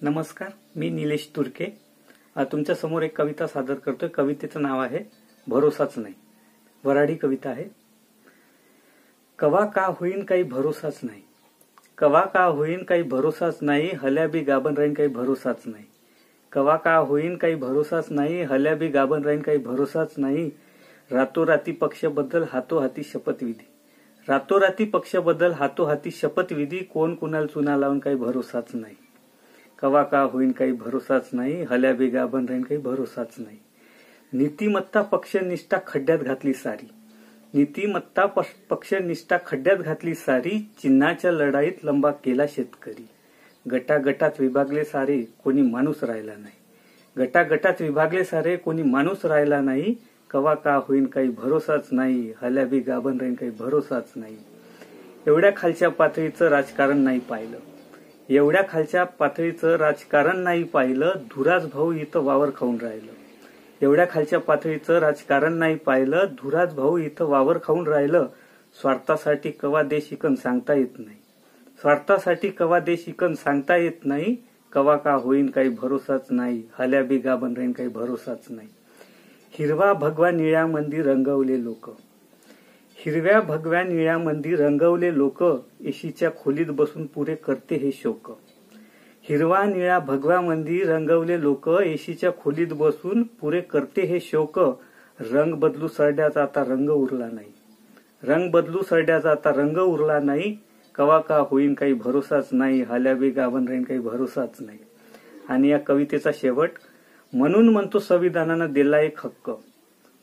नमस्कार, मी निलेश तुर्के तुमच्या समोर एक कविता सादर करतोय। कवितेचं नाव आहे भरोसाच नाही। वराडी कविता आहे। कवा का होईन काही भरोसाच नाही, कवा का होईन काही भरोसाच नाही, हल्या बी गाबन राहीन काही भरोसाच नाही। कवा का होईन काही भरोसाच नाही, हल्या बी गाबन राहीन काही भरोसाच नाही। रातोराती पक्षाबद्दल हातोहाती शपथविधी, रातोराती पक्षाबद्दल हातोहाती शपथविधी, कोण कुणाला चुना लावून काही भरोसाच नाही। कवा का होईन काही भरोसाच नाही, हल्या बी गाबन राहीन काही भरोसाच नाही। नीतिमत्ता पक्षनिष्ठा खड्ड्यात घातली सारी, नीतिमत्ता पक्षनिष्ठा खड्ड्यात घातली सारी, चिन्हाच्या लढाईत लंबा केला शेतकरी। गटागटात विभागले सारे कोणी माणूस राहिला नाही, गटागटात विभागले सारे कोणी माणूस राहिला नाही। कवा का होईन काही भरोसाच नाही, हल्या बी गाबन राहीन काही भरोसाच नाही। एवढ्या खालच्या पातळीचं राजकारण नाही पाहिलं, एवढ्या खालच्या पातळीचं राजकारण नाही पाहिलं, धुराज भाऊ इथं वावर खाऊन राहिलं। एवढ्या खालच्या पातळीचं राजकारण नाही पाहिलं, धुराज भाऊ इथं वावर खाऊन राहिलं। स्वार्थासाठी कवा देश इकन सांगता येत नाही, स्वार्थासाठी कवा देश इकन सांगता येत नाही। कवा का होईन काही भरोसाच नाही, हल्या बी गाबन राहीन काही भरोसाच नाही। हिरवा भगवा निळ्या मंदी रंगवले लोक, हिरव्या भगव्या निळ्या मंदी रंगवले लोक, एशीच्या खोलीत बसून पुरे करते हे शोक। हिरवा निळ्या भगव्या मंदी रंगवले लोक, एशीच्या खोलीत बसून पुरे करते हे शोक। रंग बदलू सरड्याचा आता रंग उरला नाही, रंग बदलू सरड्याचा आता रंग उरला नाही। कवा का होईन काही भरोसाच नाही, हल्या बी गाबन राहीन काही भरोसाच नाही। आणि या कवितेचा शेवट, म्हणून म्हणतो संविधानानं दिला एक हक्क,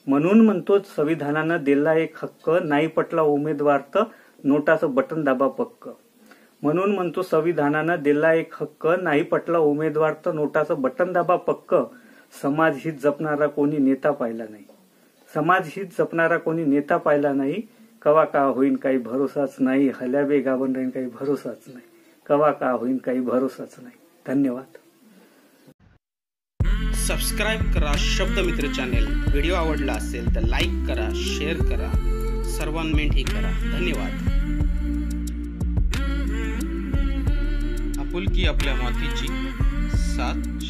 म्हणून म्हणतो संविधानानं दिला एक हक्क, नाही पटला उमेदवार तर नोटाचं बटन दाबा पक्क। म्हणून म्हणतो संविधानानं दिला एक हक्क, नाही पटला उमेदवार तर नोटाचं बटन दाबा पक्क। समाज हित जपणारा कोणी नेता पाहिला नाही, समाज हित जपणारा कोणी नेता पाहिला नाही। कवा का होईन काही भरोसाच नाही, हल्या बी गाबन राहीन काही भरोसाच नाही। कवा का होईन काही भरोसाच नाही। धन्यवाद। सबस्क्राईब करा शब्दमित्र चॅनेल। व्हिडिओ आवडला असेल तर लाईक करा, शेअर करा, सर्वांमेंटही करा। धन्यवाद। आपुलकी आपल्या मातीची, साथ